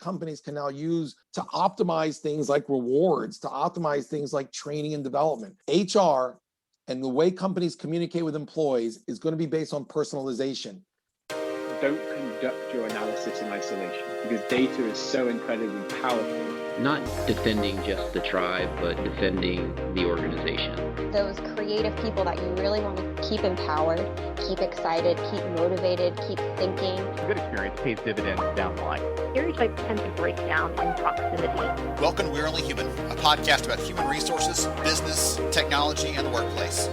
companies can now use to optimize things like rewards, to optimize things like training and development. HR and the way companies communicate with employees is going to be based on personalization. Don't conduct your analysis in isolation because data is so incredibly powerful. Not defending just the tribe, but defending the organization. Those creative people that you really want to keep empowered, keep excited, keep motivated, keep thinking. A good experience pays dividends down the line. Stereotypes tend to break down in proximity. Welcome to We're Only Human, a podcast about human resources, business, technology, and the workplace.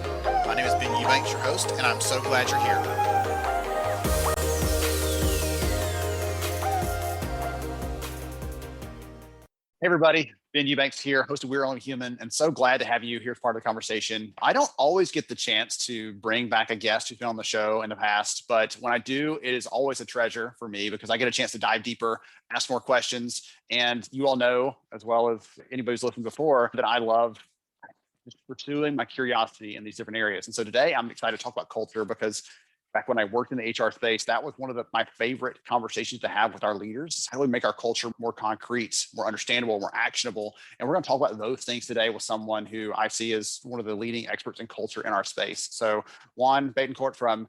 My name is Ben Eubanks, your host, and I'm so glad you're here. Hey everybody, Ben Eubanks here, host of We're Only Human, and so glad to have you here as part of the conversation. I don't always get the chance to bring back a guest who's been on the show in the past, but when I do, it is always a treasure for me because I get a chance to dive deeper, ask more questions, and you all know, as well as anybody who's listened before, that I love just pursuing my curiosity in these different areas. And so today I'm excited to talk about culture because back when I worked in the HR space, that was one of my favorite conversations to have with our leaders. How do we make our culture more concrete, more understandable, more actionable? And we're going to talk about those things today with someone who I see as one of the leading experts in culture in our space. So Juan Betancourt from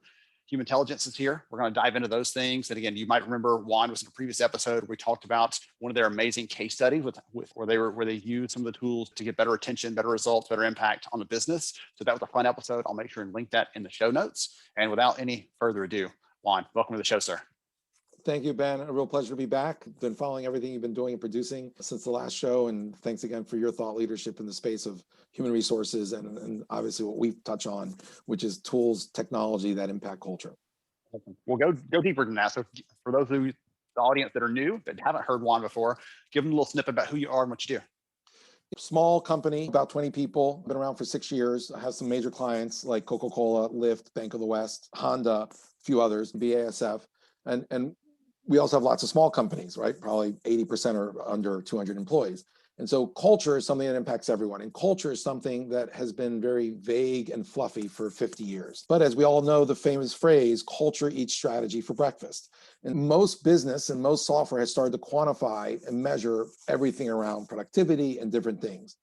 Humantelligence is here. We're going to dive into those things. And again, you might remember Juan was in a previous episode. We talked about one of their amazing case studies where they used some of the tools to get better attention, better results, better impact on the business. So that was a fun episode. I'll make sure and link that in the show notes. And without any further ado, Juan, welcome to the show, sir. Thank you, Ben. A real pleasure to be back. Been following everything you've been doing and producing since the last show. And thanks again for your thought leadership in the space of human resources and obviously what we touch on, which is tools, technology that impact culture. We'll go deeper than that. So for those of you, the audience that are new, that haven't heard Juan before, give them a little snippet about who you are and what you do. Small company, about 20 people, been around for 6 years. I have some major clients like Coca-Cola, Lyft, Bank of the West, Honda, a few others, BASF. And we also have lots of small companies, right? Probably 80% are under 200 employees. And so culture is something that impacts everyone. And culture is something that has been very vague and fluffy for 50 years. But as we all know, the famous phrase, culture eats strategy for breakfast. And most business and most software has started to quantify and measure everything around productivity and different things.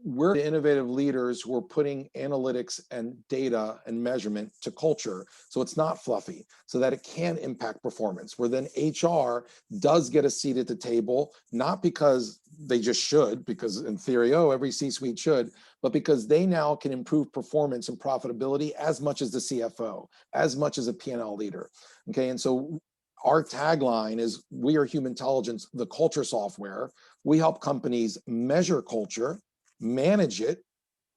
We're the innovative leaders who are putting analytics and data and measurement to culture so it's not fluffy, so that it can impact performance, where then HR does get a seat at the table, not because they just should, because in theory, every C-suite should, but because they now can improve performance and profitability as much as the CFO, as much as a P&L leader. Okay, and so our tagline is, we are Humantelligence, the culture software. We help companies measure culture, manage it,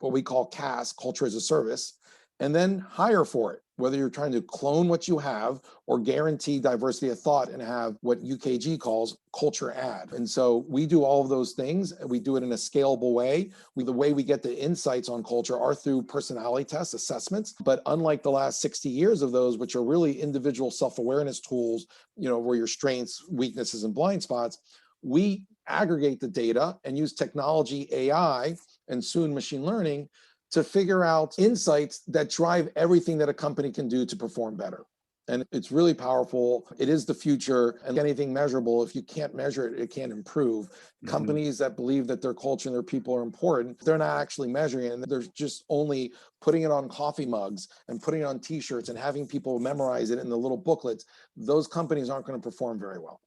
what we call CAS, culture as a service, and then hire for it, whether you're trying to clone what you have or guarantee diversity of thought and have what UKG calls culture add. And so we do all of those things, and we do it in a scalable way. The way we get the insights on culture are through personality tests, assessments. But unlike the last 60 years of those, which are really individual self-awareness tools, where your strengths, weaknesses, and blind spots, we aggregate the data and use technology, AI, and soon machine learning to figure out insights that drive everything that a company can do to perform better. And it's really powerful. It is the future, and anything measurable, if you can't measure it, it can't improve. Mm-hmm. Companies that believe that their culture and their people are important, they're not actually measuring it. And they're just only putting it on coffee mugs and putting it on t-shirts and having people memorize it in the little booklets. Those companies aren't going to perform very well.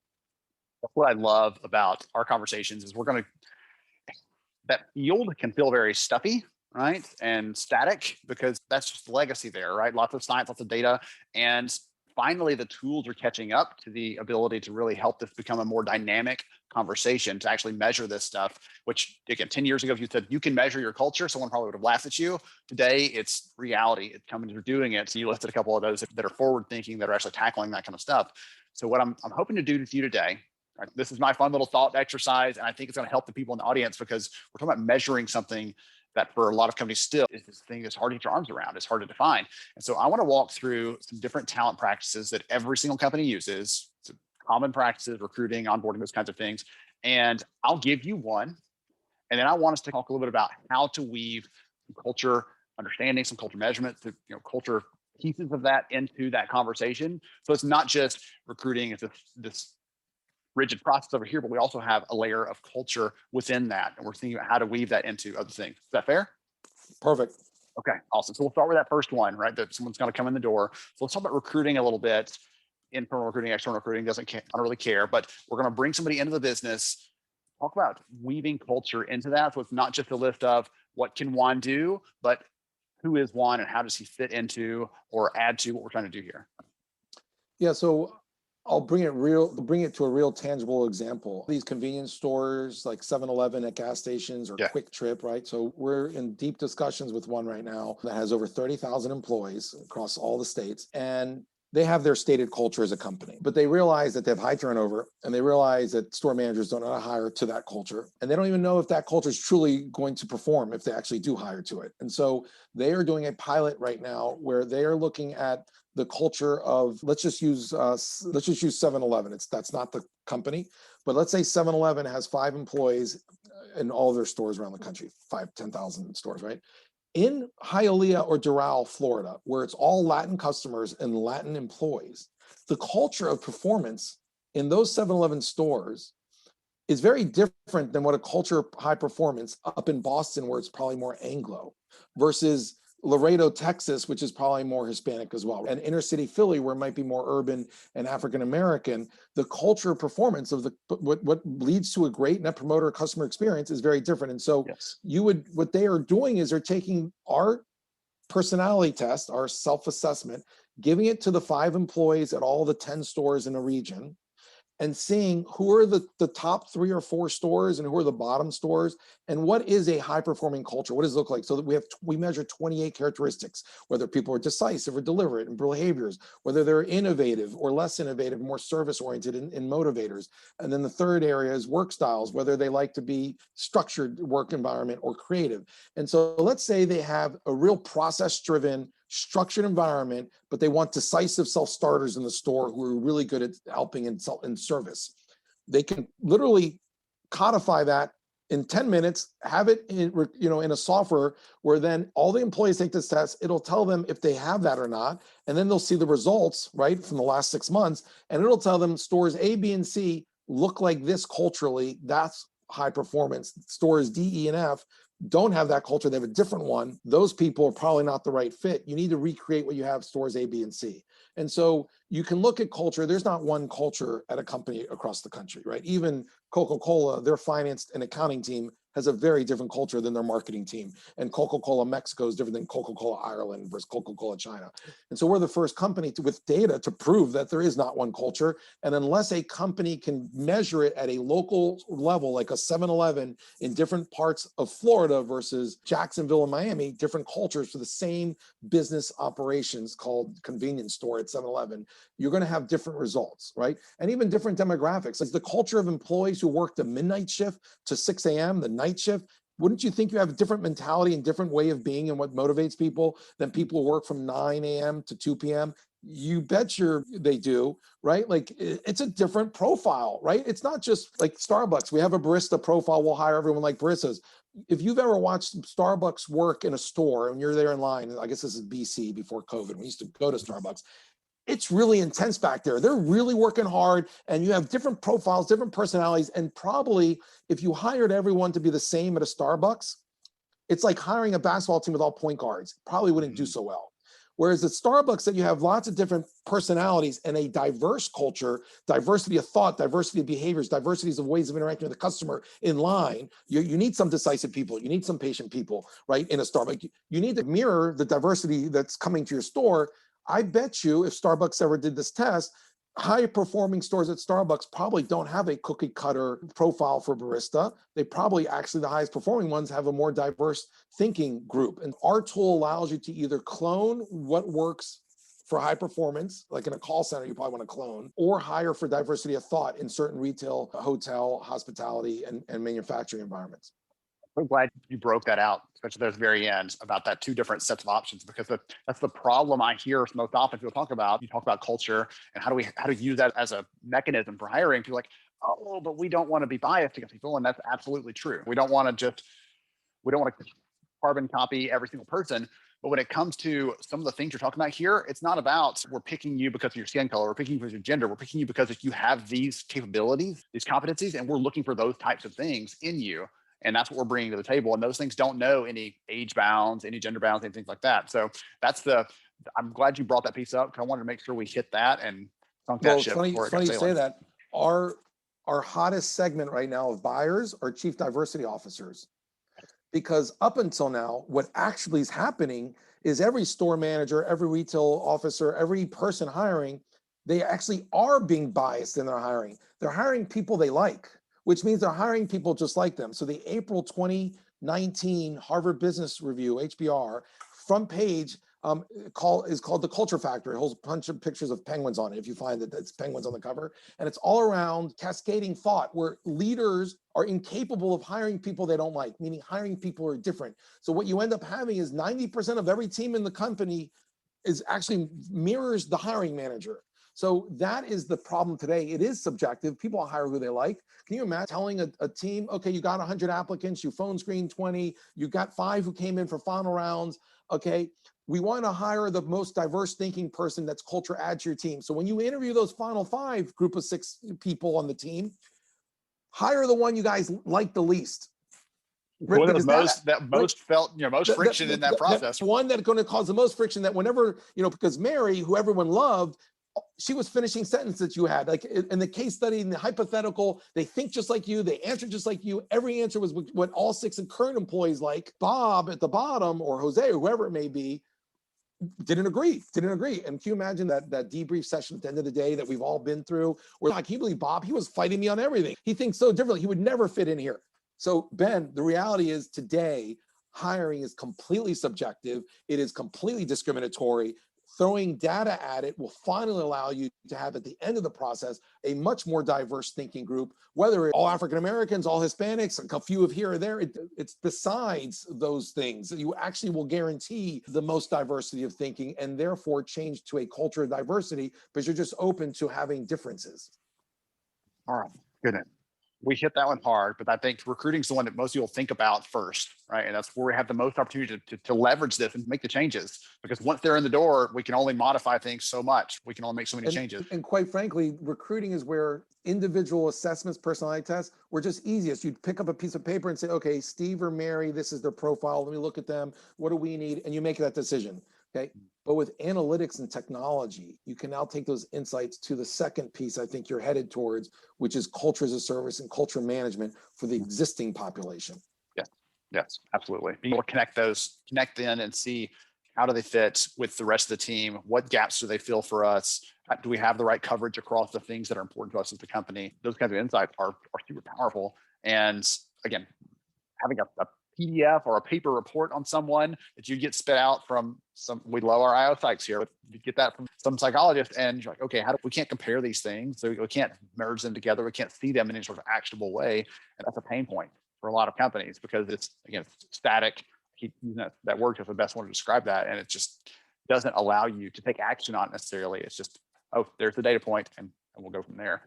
What I love about our conversations is that field can feel very stuffy, right? And static, because that's just the legacy there, right? Lots of science, lots of data. And finally, the tools are catching up to the ability to really help this become a more dynamic conversation, to actually measure this stuff, which again, 10 years ago, if you said you can measure your culture, someone probably would have laughed at you. Today, it's reality. Companies are doing it. So you listed a couple of those that are forward thinking, that are actually tackling that kind of stuff. So what I'm hoping to do with you today, this is my fun little thought exercise, and I think it's going to help the people in the audience, because we're talking about measuring something that for a lot of companies still is this thing that's hard to get your arms around. It's hard to define. And so I want to walk through some different talent practices that every single company uses, some common practices, recruiting, onboarding, those kinds of things. And I'll give you one. And then I want us to talk a little bit about how to weave some culture understanding, some culture measurement, culture pieces of that into that conversation. So it's not just recruiting, it's this rigid process over here, but we also have a layer of culture within that. And we're thinking about how to weave that into other things. Is that fair? Perfect. Okay, awesome. So we'll start with that first one, right? That someone's going to come in the door. So let's talk about recruiting a little bit. Internal recruiting, external recruiting, I don't really care, but we're going to bring somebody into the business. Talk about weaving culture into that. So it's not just a list of what can Juan do, but who is Juan and how does he fit into or add to what we're trying to do here? Yeah, so I'll bring it to a real tangible example. These convenience stores like 7-Eleven at gas stations or Quick Trip, right? So we're in deep discussions with one right now that has over 30,000 employees across all the states. And they have their stated culture as a company, but they realize that they have high turnover and they realize that store managers don't know how to hire to that culture. And they don't even know if that culture is truly going to perform if they actually do hire to it. And so they are doing a pilot right now where they are looking at the culture of, let's just use 7-Eleven. That's not the company, but let's say 7-Eleven has 5 employees in all their stores around the country, 10,000 stores, right? In Hialeah or Doral, Florida, where it's all Latin customers and Latin employees, the culture of performance in those 7-Eleven stores is very different than what a culture of high performance up in Boston, where it's probably more Anglo, versus Laredo, Texas, which is probably more Hispanic as well, and inner city Philly, where it might be more urban and African American. The culture of performance of what leads to a great net promoter customer experience is very different. And so what they are doing is they're taking our personality test, our self-assessment, giving it to the 5 employees at all the 10 stores in a region, and seeing who are the top 3 or 4 stores and who are the bottom stores, and what is a high performing culture? What does it look like? So that we measure 28 characteristics, whether people are decisive or deliberate in behaviors, whether they're innovative or less innovative, more service oriented in motivators. And then the third area is work styles, whether they like to be structured work environment or creative. And so let's say they have a real process driven, structured environment, but they want decisive self-starters in the store who are really good at helping in service. They can literally codify that in 10 minutes, have it in a software where then all the employees take this test. It'll tell them if they have that or not, and then they'll see the results, right, from the last 6 months, and it'll tell them stores A, B, and C look like this culturally. That's high performance. Stores D, E, and F don't have that culture. They have a different one. Those people are probably not the right fit. You need to recreate what you have stores A, B, and C. And so you can look at culture. There's not one culture at a company across the country, right? Even Coca-Cola, their finance and accounting team has a very different culture than their marketing team. And Coca-Cola Mexico is different than Coca-Cola Ireland versus Coca-Cola China. And so we're the first company with data to prove that there is not one culture. And unless a company can measure it at a local level, like a 7-Eleven in different parts of Florida versus Jacksonville and Miami, different cultures for the same business operations called convenience store at 7-Eleven, you're going to have different results, right? And even different demographics. Like the culture of employees who work the midnight shift to 6 a.m., the night shift, wouldn't you think you have a different mentality and different way of being and what motivates people than people who work from 9 a.m. to 2 p.m.? You bet they do, right? Like it's a different profile, right? It's not just like Starbucks. We have a barista profile. We'll hire everyone like baristas. If you've ever watched Starbucks work in a store and you're there in line, I guess this is BC before COVID, we used to go to Starbucks. It's really intense back there. They're really working hard and you have different profiles, different personalities. And probably if you hired everyone to be the same at a Starbucks, it's like hiring a basketball team with all point guards. Probably wouldn't do so well. Whereas at Starbucks, that you have lots of different personalities and a diverse culture, diversity of thought, diversity of behaviors, diversities of ways of interacting with the customer in line. You need some decisive people. You need some patient people, right? In a Starbucks, you need to mirror the diversity that's coming to your store. I bet you if Starbucks ever did this test, high performing stores at Starbucks probably don't have a cookie cutter profile for barista. They probably actually the highest performing ones have a more diverse thinking group. And our tool allows you to either clone what works for high performance, like in a call center, you probably want to clone, or hire for diversity of thought in certain retail, hotel, hospitality, and manufacturing environments. I'm glad you broke that out, especially at the very end, about that 2 different sets of options, because that's the problem I hear most often people talk about. You talk about culture and how to use that as a mechanism for hiring. People are like, oh, but we don't want to be biased against people, and that's absolutely true. We don't want to carbon copy every single person, But when it comes to some of the things you're talking about here, it's not about we're picking you because of your skin color, we're picking you because of your gender, we're picking you because you have these capabilities, these competencies, and we're looking for those types of things in you. And that's what we're bringing to the table. And those things don't know any age bounds, any gender bounds, anything like that. So I'm glad you brought that piece up because I wanted to make sure we hit that and sunk that ship before it got Funny you say sailing. that. Our hottest segment right now of buyers are chief diversity officers. Because up until now, what actually is happening is every store manager, every retail officer, every person hiring, they actually are being biased in their hiring. They're hiring people they like, which means they're hiring people just like them. So the April 2019 Harvard Business Review, HBR, front page is called The Culture Factor. It holds a bunch of pictures of penguins on it, if you find that it's penguins on the cover. And it's all around cascading thought where leaders are incapable of hiring people they don't like, meaning hiring people who are different. So what you end up having is 90% of every team in the company is actually mirrors the hiring manager. So that is the problem today. It is subjective. People hire who they like. Can you imagine telling a team, okay, you got 100 applicants, you phone screened 20, you got 5 who came in for final rounds. Okay, we want to hire the most diverse thinking person that's culture add to your team. So when you interview those final 5 group of 6 people on the team, hire the one you guys like the least. One of the most felt, most friction in that process. That one that's going to cause the most friction, that whenever, because Mary, who everyone loved, she was finishing sentences that you had, like in the case study, in the hypothetical, they think just like you, they answer just like you. Every answer was what all 6 current employees like. Bob at the bottom, or Jose, or whoever it may be, didn't agree. And can you imagine that debrief session at the end of the day that we've all been through, where like, can you believe Bob? He was fighting me on everything. He thinks so differently. He would never fit in here. So Ben, the reality is today, hiring is completely subjective. It is completely discriminatory. Throwing data at it will finally allow you to have, at the end of the process, a much more diverse thinking group, whether it's all African Americans, all Hispanics, a few of here or there. It's besides those things. You actually will guarantee the most diversity of thinking, and therefore change to a culture of diversity because you're just open to having differences. All right, good. We hit that one hard, but I think recruiting is the one that most people think about first, right? And that's where we have the most opportunity to leverage this and make the changes. Because once they're in the door, we can only modify things so much. We can only make so many changes. And quite frankly, recruiting is where individual assessments, personality tests, were just easiest. You'd pick up a piece of paper and say, okay, Steve or Mary, this is their profile. Let me look at them. What do we need? And you make that decision. Okay. But with analytics and technology, you can now take those insights to the second piece I think you're headed towards, which is culture as a service and culture management for the existing population. Yes, absolutely. Being able to connect in and see how do they fit with the rest of the team? What gaps do they fill for us? Do we have the right coverage across the things that are important to us as the company? Those kinds of insights are super powerful. And again, having a PDF or a paper report on someone that you get spit out from we love our IO psychs here. You get that from some psychologist and you're like, okay, we can't compare these things. So we can't merge them together. We can't see them in any sort of actionable way. And that's a pain point for a lot of companies because it's, again, static. Keep using that word because the best one to describe that. And it just doesn't allow you to take action on it necessarily. It's just, oh, there's the data point and we'll go from there.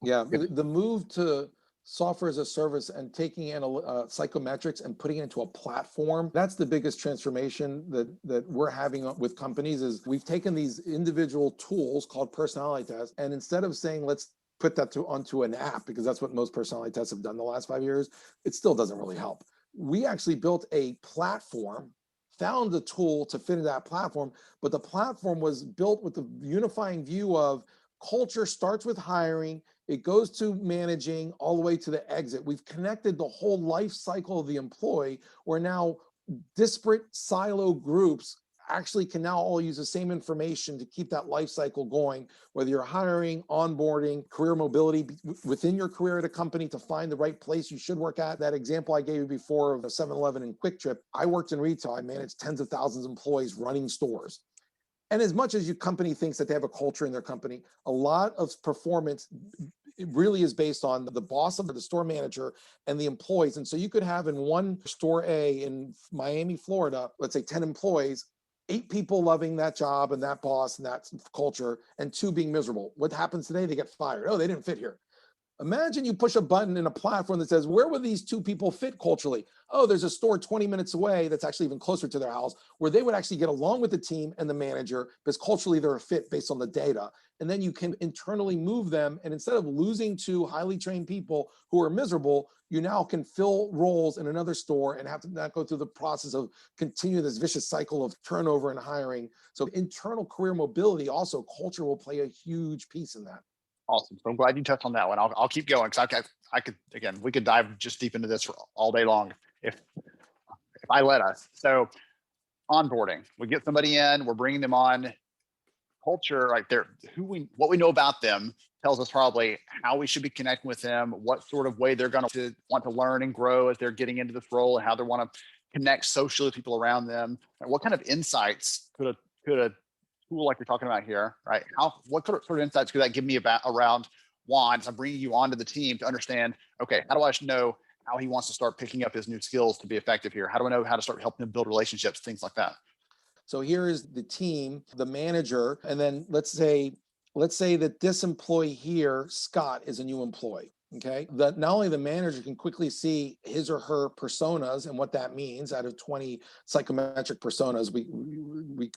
Yeah, the move to software as a service and taking psychometrics and putting it into a platform, that's the biggest transformation that we're having with companies. Is we've taken these individual tools called personality tests, and instead of saying let's put that onto an app, because that's what most personality tests have done the last 5 years, it still doesn't really help. We actually built a platform, found a tool to fit into that platform, but the platform was built with the unifying view of culture starts with hiring, it goes to managing, all the way to the exit. We've connected the whole life cycle of the employee, where now disparate silo groups actually can now all use the same information to keep that life cycle going, whether you're hiring, onboarding, career mobility within your career at a company to find the right place you should work at. That example I gave you before of a 7-Eleven and Quick Trip, I worked in retail. I managed tens of thousands of employees running stores. And as much as your company thinks that they have a culture in their company, a lot of performance it really is based on the boss of the store manager and the employees. And so you could have in one store A in Miami, Florida, let's say 10 employees, 8 people loving that job and that boss and that culture, and 2 being miserable. What happens today? They get fired. Oh, they didn't fit here. Imagine you push a button in a platform that says, where would these two people fit culturally? Oh, there's a store 20 minutes away that's actually even closer to their house where they would actually get along with the team and the manager because culturally they're a fit based on the data. And then you can internally move them. And instead of losing two highly trained people who are miserable, you now can fill roles in another store and have to not go through the process of continue this vicious cycle of turnover and hiring. So internal career mobility, also culture will play a huge piece in that. Awesome. So I'm glad you touched on that one. I'll keep going because I could, again, we could dive just deep into this for all day long if I let us. So onboarding, we get somebody in, we're bringing them on. Culture, right there, what we know about them tells us probably how we should be connecting with them, what sort of way they're going to want to learn and grow as they're getting into this role, and how they want to connect socially with people around them. And what kind of insights could a tool like we're talking about here, right? What sort of insights could that give me about around Juan as I'm bringing you onto the team to understand, okay, how do I know how he wants to start picking up his new skills to be effective here? How do I know how to start helping him build relationships, things like that? So here is the team, the manager, and then let's say that this employee here, Scott, is a new employee. Okay, that not only the manager can quickly see his or her personas and what that means. Out of 20 psychometric personas,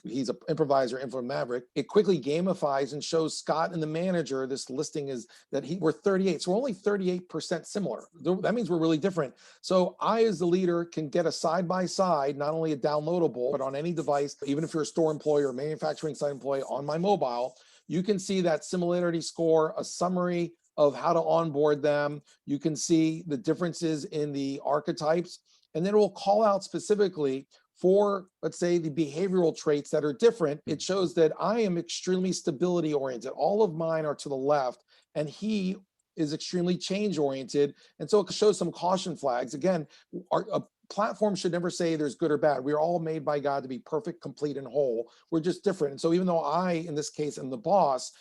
he's an improviser, influencer, maverick. It quickly gamifies and shows Scott and the manager. This listing is that we're 38, so we're only 38% similar. That means we're really different. So I, as the leader, can get a side by side, not only a downloadable, but on any device, even if you're a store employee or manufacturing site employee on my mobile, you can see that similarity score, a summary of how to onboard them. You can see the differences in the archetypes, and then it will call out specifically for, let's say, the behavioral traits that are different. It shows that I am extremely stability oriented. All of mine are to the left, and he is extremely change oriented. And so it shows some caution flags. Again, a platform should never say there's good or bad. We're all made by God to be perfect, complete, and whole. We're just different. And so even though I, in this case, am the boss,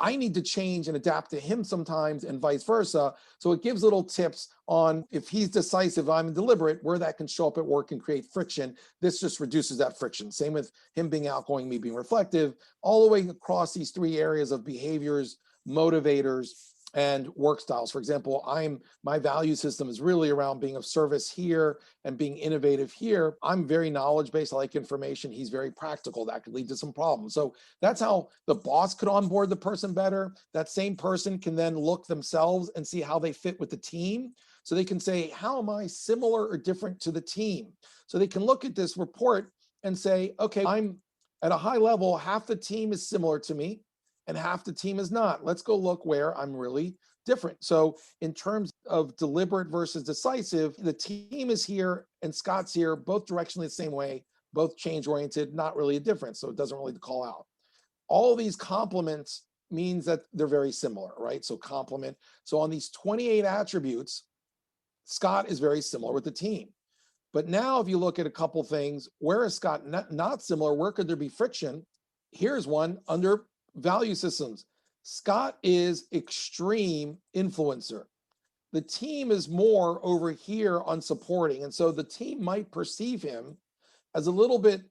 I need to change and adapt to him sometimes and vice versa. So it gives little tips on if he's decisive, I'm deliberate, where that can show up at work and create friction. This just reduces that friction. Same with him being outgoing, me being reflective, all the way across these three areas of behaviors, motivators, and work styles. For example, my value system is really around being of service here and being innovative here. I'm very knowledge-based. I like information. He's very practical. That could lead to some problems. So that's how the boss could onboard the person better. That same person can then look themselves and see how they fit with the team. So they can say, how am I similar or different to the team? So they can look at this report and say, okay, I'm at a high level, half the team is similar to me and half the team is not. Let's go look where I'm really different. So in terms of deliberate versus decisive, the team is here and Scott's here, both directionally the same way, both change oriented, not really a difference. So it doesn't really call out. All these complements means that they're very similar, right? So complement. So on these 28 attributes, Scott is very similar with the team. But now if you look at a couple things, where is Scott not similar? Where could there be friction? Here's one under value systems. Scott is extreme influencer. The team is more over here on supporting. And so the team might perceive him as a little bit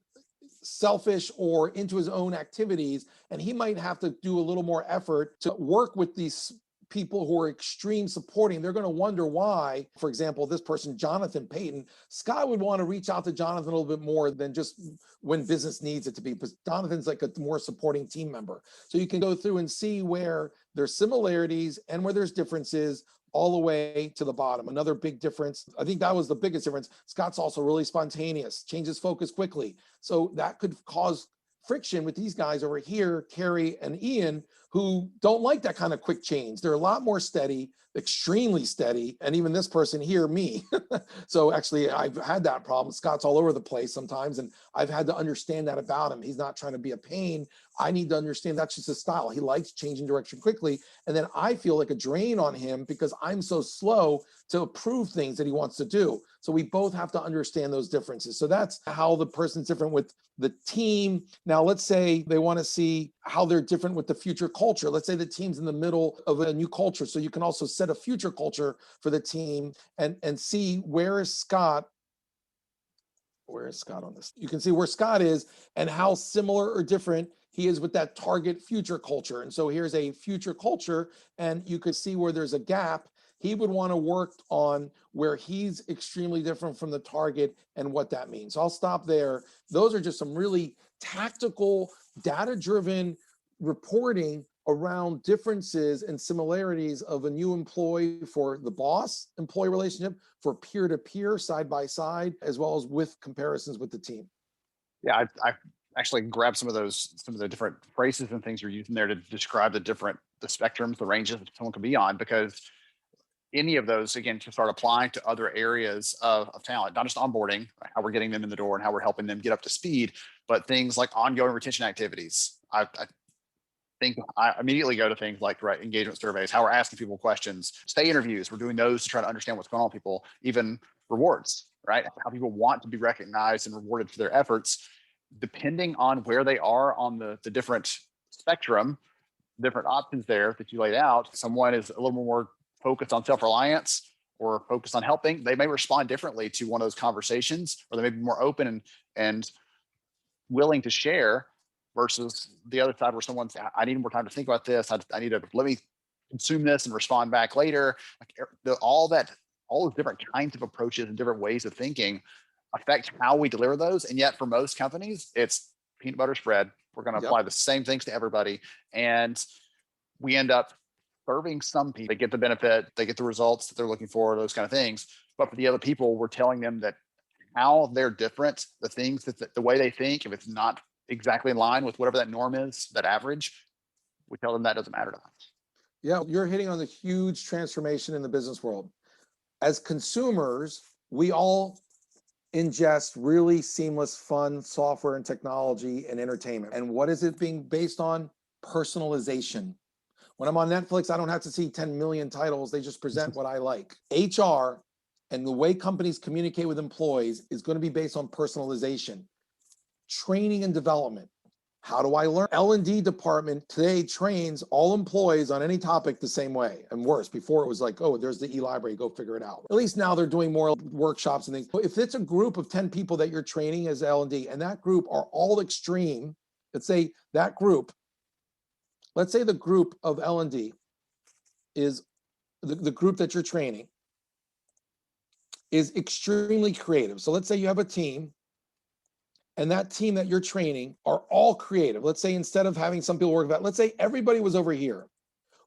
selfish or into his own activities. And he might have to do a little more effort to work with these people who are extreme supporting. They're going to wonder why, for example, this person, Jonathan Payton, Scott would want to reach out to Jonathan a little bit more than just when business needs it to be, because Jonathan's like a more supporting team member. So you can go through and see where there's similarities and where there's differences all the way to the bottom. Another big difference, I think that was the biggest difference. Scott's also really spontaneous, changes focus quickly. So that could cause friction with these guys over here, Carrie and Ian, who don't like that kind of quick change. They're a lot more steady, extremely steady. And even this person here, me. So actually I've had that problem. Scott's all over the place sometimes. And I've had to understand that about him. He's not trying to be a pain. I need to understand that's just his style. He likes changing direction quickly. And then I feel like a drain on him because I'm so slow to approve things that he wants to do. So we both have to understand those differences. So that's how the person's different with the team. Now, let's say they want to see how they're different with the future culture. Let's say the team's in the middle of a new culture. So you can also set a future culture for the team and see where is Scott on this? You can see where Scott is and how similar or different he is with that target future culture. And so here's a future culture, and you could see where there's a gap. He would want to work on where he's extremely different from the target and what that means. So I'll stop there. Those are just some really tactical, data-driven reporting around differences and similarities of a new employee for the boss employee relationship, for peer-to-peer, side by side, as well as with comparisons with the team. Yeah, I actually grabbed some of the different phrases and things you're using there to describe the spectrums, the ranges that someone can be on, because any of those, again, can start applying to other areas of talent, not just onboarding, how we're getting them in the door and how we're helping them get up to speed, but things like ongoing retention activities. I think I immediately go to things like engagement surveys, how we're asking people questions, stay interviews. We're doing those to try to understand what's going on with people, even rewards, right? How people want to be recognized and rewarded for their efforts, depending on where they are on the different spectrum, different options there that you laid out. Someone is a little more focused on self-reliance or focused on helping. They may respond differently to one of those conversations, or they may be more open and willing to share, versus the other side where someone's, I need more time to think about this. I need to let me consume this and respond back later. Like all those different kinds of approaches and different ways of thinking affect how we deliver those. And yet for most companies, it's peanut butter spread. We're going to apply the same things to everybody. And we end up serving some people. They get the benefit, they get the results that they're looking for, those kind of things. But for the other people, we're telling them that how they're different, the things that the way they think, if it's not exactly in line with whatever that norm is, that average, we tell them that doesn't matter to us. Yeah, you're hitting on the huge transformation in the business world. As consumers, we all ingest really seamless, fun software and technology and entertainment. And what is it being based on? Personalization. When I'm on Netflix, I don't have to see 10 million titles. They just present what I like. HR and the way companies communicate with employees is going to be based on personalization. Training and development. How do I learn? L&D department today trains all employees on any topic the same way. And worse, before it was like, oh, there's the e-library, go figure it out. At least now they're doing more workshops and things. If it's a group of 10 people that you're training as L&D, and that group are all extreme, let's say that group, let's say the group of L&D is the group that you're training is extremely creative. So let's say you have a team, and that team that you're training are all creative. Let's say instead of having some people work that, let's say everybody was over here.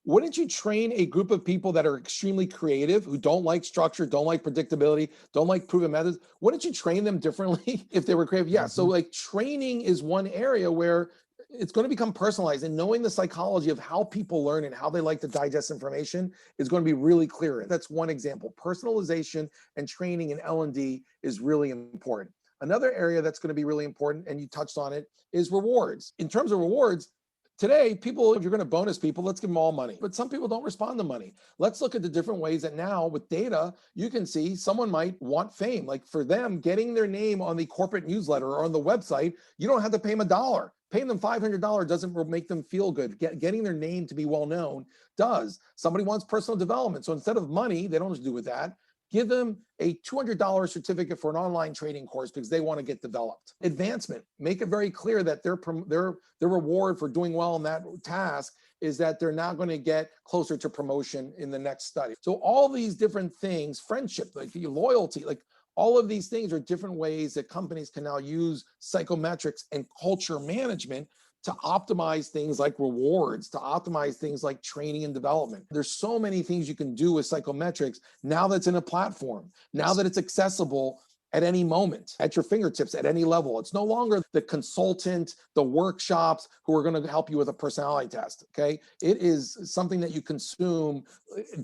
Wouldn't you train a group of people that are extremely creative, who don't like structure, don't like predictability, don't like proven methods? Wouldn't you train them differently if they were creative? Yeah. So like training is one area where it's going to become personalized, and knowing the psychology of how people learn and how they like to digest information is going to be really clear. That's one example. Personalization and training in L&D is really important. Another area that's going to be really important, and you touched on it, is rewards. In terms of rewards, today, people, if you're going to bonus people, let's give them all money. But some people don't respond to money. Let's look at the different ways that now with data, you can see someone might want fame. Like for them, getting their name on the corporate newsletter or on the website, you don't have to pay them $1. Paying them $500 doesn't make them feel good. Getting their name to be well known does. Somebody wants personal development. So instead of money, they don't have to do with that. Give them a $200 certificate for an online training course because they want to get developed. Advancement, make it very clear that their reward for doing well in that task is that they're now going to get closer to promotion in the next study. So all these different things, friendship, like loyalty, like all of these things are different ways that companies can now use psychometrics and culture management to optimize things like rewards, to optimize things like training and development. There's so many things you can do with psychometrics now that's in a platform, now that it's accessible at any moment, at your fingertips, at any level. It's no longer the consultant, the workshops who are going to help you with a personality test, okay? It is something that you consume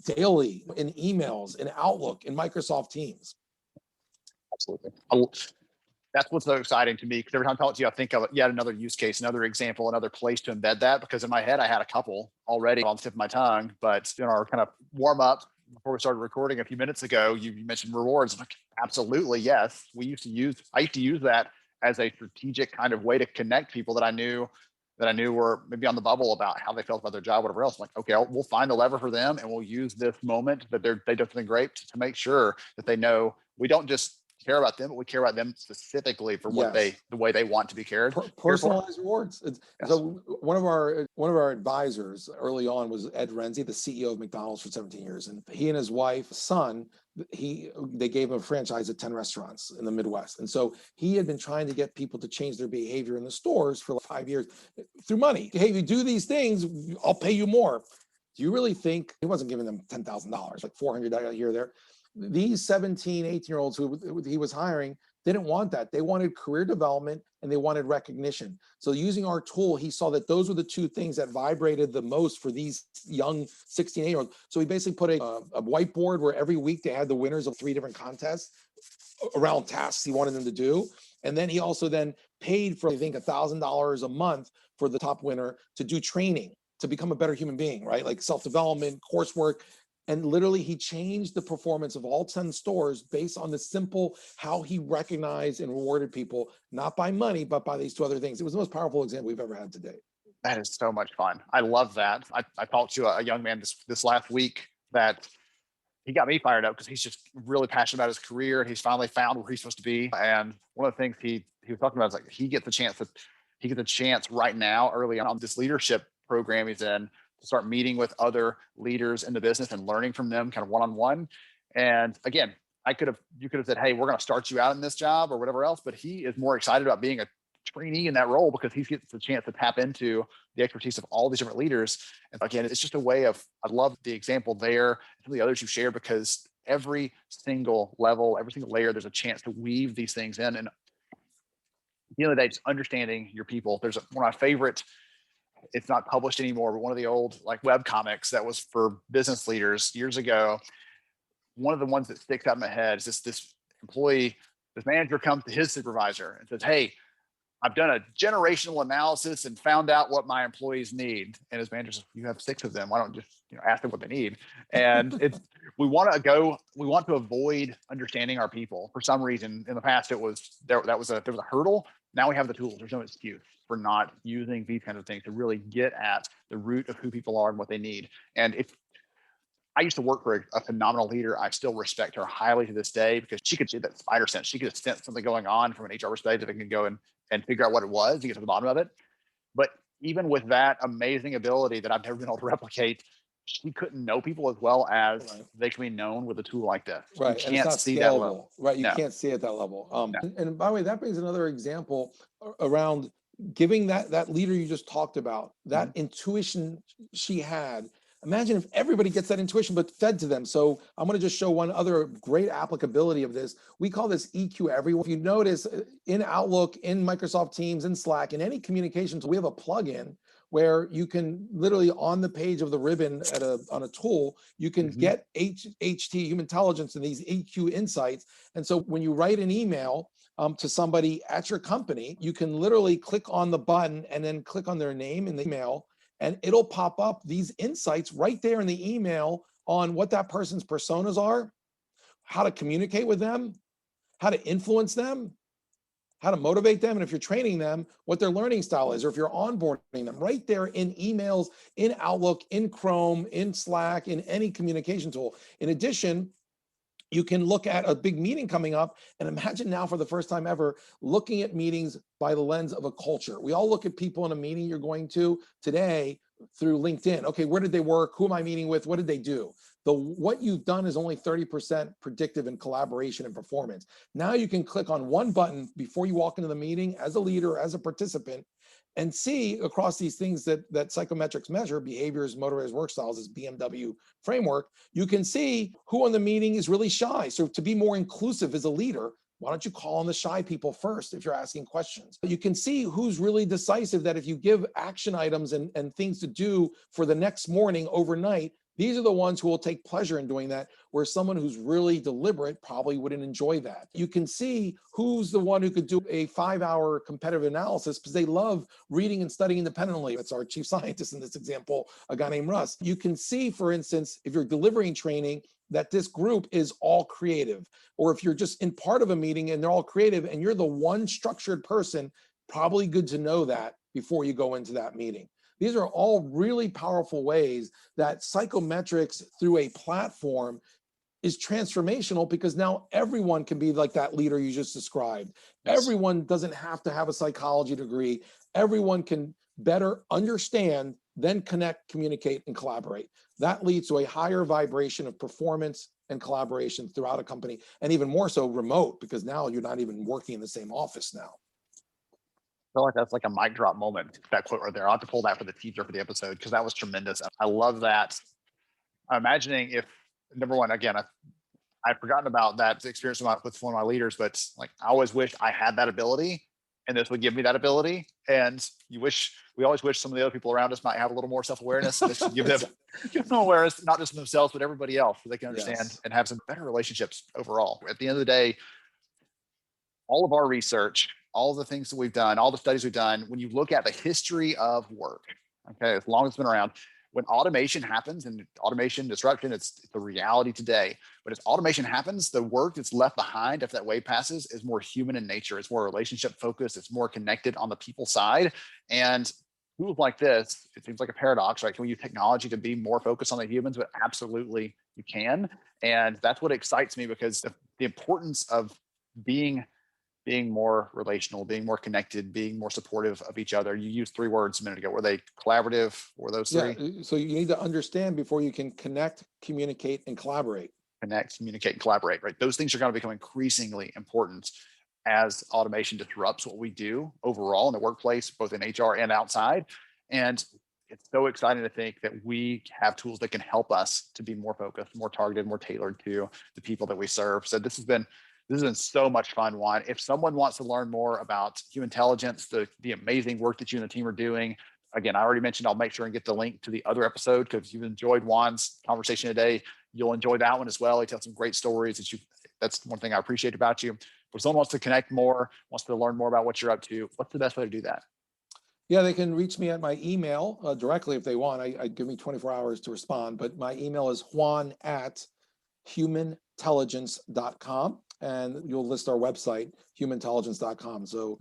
daily in emails, in Outlook, in Microsoft Teams. Absolutely. That's what's so exciting to me, because every time I talk to you, I think of yet another use case, another example, another place to embed that, because in my head, I had a couple already on the tip of my tongue. But in our kind of warm up before we started recording a few minutes ago, you mentioned rewards. I'm like, absolutely, yes. I used to use that as a strategic kind of way to connect people that I knew were maybe on the bubble about how they felt about their job, whatever else. I'm like, okay, we'll find a lever for them, and we'll use this moment that they do something great to make sure that they know we don't just care about them, but we care about them specifically for what Yes. the way they want to be cared for. Personalized rewards. Yes. So one of our advisors early on was Ed Renzi, the CEO of McDonald's for 17 years, and he and his wife, son, they gave him a franchise at 10 restaurants in the Midwest. And so he had been trying to get people to change their behavior in the stores for like 5 years through money. Hey, if you do these things, I'll pay you more. Do you really think he wasn't giving them $10,000, like $400 here or there? These 17, 18-year-olds who he was hiring didn't want that. They wanted career development and they wanted recognition. So using our tool, he saw that those were the two things that vibrated the most for these young 16, 18-year-olds. So he basically put a whiteboard where every week they had the winners of 3 different contests around tasks he wanted them to do. And then he also then paid for, I think, $1,000 a month for the top winner to do training to become a better human being, right? Like self-development, coursework. And literally he changed the performance of all 10 stores based on the simple, how he recognized and rewarded people, not by money, but by these 2 other things. It was the most powerful example we've ever had to date. That is so much fun. I love that. I talked to a young man this last week that he got me fired up because he's just really passionate about his career and he's finally found where he's supposed to be. And one of the things he was talking about is like he gets a chance right now early on this leadership program he's in to start meeting with other leaders in the business and learning from them kind of one-on-one. And again, you could have said, hey, we're going to start you out in this job or whatever else, but he is more excited about being a trainee in that role because he gets the chance to tap into the expertise of all these different leaders. And again, it's just a way of, I love the example there, some of the others you share, because every single level, every single layer, there's a chance to weave these things in. And at the end of the day, just understanding your people. There's one of my favorite, it's not published anymore, but one of the old like web comics that was for business leaders years ago. One of the ones that sticks out in my head is this employee, this manager comes to his supervisor and says, hey, I've done a generational analysis and found out what my employees need. And his manager says, you have 6 of them. Why don't you just ask them what they need? And we want to avoid understanding our people. For some reason in the past, it was there was a hurdle. Now we have the tools. There's no excuse for not using these kinds of things to really get at the root of who people are and what they need. And if I used to work for a phenomenal leader, I still respect her highly to this day because she could see that spider sense. She could sense something going on from an HR perspective and can go and figure out what it was and get to the bottom of it. But even with that amazing ability that I've never been able to replicate, she couldn't know people as well as they can be known with a tool like this. Right. You And it's can't not see that scalable, level. right? You No. can't see it at that level. No. And by the way, that brings another example around giving that leader you just talked about, that intuition she had. Imagine if everybody gets that intuition, but fed to them. So I'm going to just show one other great applicability of this. We call this EQ Everywhere. If you notice in Outlook, in Microsoft Teams, in Slack, in any communications, we have a plugin where you can literally on the page of the ribbon on a tool, you can get HT, human intelligence, and these EQ insights. And so when you write an email to somebody at your company, you can literally click on the button and then click on their name in the email, and it'll pop up these insights right there in the email on what that person's personas are, how to communicate with them, how to influence them, how to motivate them, and if you're training them, what their learning style is, or if you're onboarding them, right there in emails, in Outlook, in Chrome, in Slack, in any communication tool. In addition, you can look at a big meeting coming up and imagine now for the first time ever, looking at meetings by the lens of a culture. We all look at people in a meeting you're going to today through LinkedIn. Okay, where did they work? Who am I meeting with? What did they do? What you've done is only 30% predictive in collaboration and performance. Now you can click on one button before you walk into the meeting as a leader, as a participant, and see across these things that psychometrics measure, behaviors, motorized work styles, is BMW framework, you can see who on the meeting is really shy. So to be more inclusive as a leader, why don't you call on the shy people first if you're asking questions? You can see who's really decisive, that if you give action items and things to do for the next morning overnight, these are the ones who will take pleasure in doing that, where someone who's really deliberate probably wouldn't enjoy that. You can see who's the one who could do a 5-hour competitive analysis because they love reading and studying independently. It's our chief scientist in this example, a guy named Russ. You can see, for instance, if you're delivering training, that this group is all creative. Or if you're just in part of a meeting and they're all creative and you're the one structured person, probably good to know that before you go into that meeting. These are all really powerful ways that psychometrics through a platform is transformational because now everyone can be like that leader you just described. Yes. Everyone doesn't have to have a psychology degree. Everyone can better understand, then connect, communicate, and collaborate. That leads to a higher vibration of performance and collaboration throughout a company, and even more so remote, because now you're not even working in the same office now. I feel like that's like a mic drop moment, that quote right there. I'll have to pull that for the teaser for the episode because that was tremendous. I love that. I'm imagining if, number one, again, I've forgotten about that experience with one of my leaders, but like I always wish I had that ability and this would give me that ability. And we always wish some of the other people around us might have a little more self-awareness, and this should give them awareness, not just themselves, but everybody else, so they can understand and have some better relationships overall. At the end of the day, all of our research, all of the things that we've done, all the studies we've done, when you look at the history of work, okay, as long as it's been around, when automation happens and automation disruption, it's the reality today. But as automation happens, the work that's left behind after that wave passes is more human in nature. It's more relationship focused. It's more connected on the people side. And tools like this, it seems like a paradox, right? Can we use technology to be more focused on the humans? But absolutely you can. And that's what excites me, because the importance of being more relational, being more connected, being more supportive of each other. You used 3 words a minute ago. Were they collaborative? Were those 3? Yeah. So you need to understand before you can connect, communicate, and collaborate. Connect, communicate, and collaborate, right? Those things are going to become increasingly important as automation disrupts what we do overall in the workplace, both in HR and outside. And it's so exciting to think that we have tools that can help us to be more focused, more targeted, more tailored to the people that we serve. So this has been so much fun, Juan. If someone wants to learn more about Humantelligence, the amazing work that you and the team are doing, again, I already mentioned, I'll make sure and get the link to the other episode, because if you've enjoyed Juan's conversation today, you'll enjoy that one as well. He tells some great stories that's one thing I appreciate about you. If someone wants to connect more, wants to learn more about what you're up to, what's the best way to do that? Yeah, they can reach me at my email directly if they want. I give me 24 hours to respond, but my email is juan@humantelligence.com. And you'll list our website, humantelligence.com. So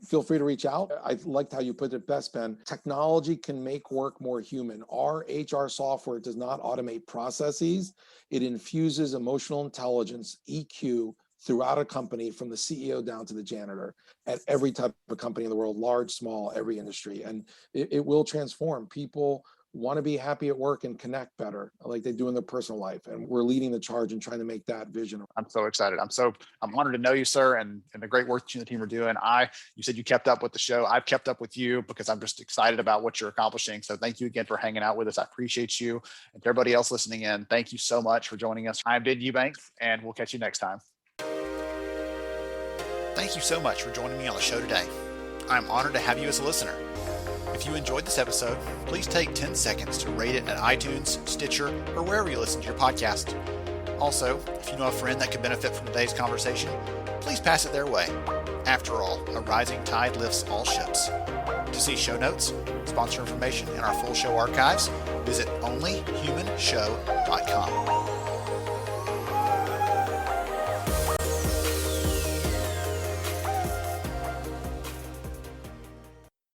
feel free to reach out. I liked how you put it best, Ben. Technology can make work more human. Our HR software does not automate processes. It infuses emotional intelligence, EQ, throughout a company, from the CEO down to the janitor, at every type of company in the world, large, small, every industry. And it will transform. People want to be happy at work and connect better like they do in their personal life. And we're leading the charge and trying to make that vision. I'm so excited. I'm honored to know you, sir, and the great work that you and the team are doing. You said you kept up with the show. I've kept up with you because I'm just excited about what you're accomplishing. So thank you again for hanging out with us. I appreciate you. And to everybody else listening in, thank you so much for joining us. I'm Ben Eubanks, and we'll catch you next time. Thank you so much for joining me on the show today. I'm honored to have you as a listener. If you enjoyed this episode, please take 10 seconds to rate it at iTunes, Stitcher, or wherever you listen to your podcast. Also, if you know a friend that could benefit from today's conversation, please pass it their way. After all, a rising tide lifts all ships. To see show notes, sponsor information, and our full show archives, visit onlyhumanshow.com.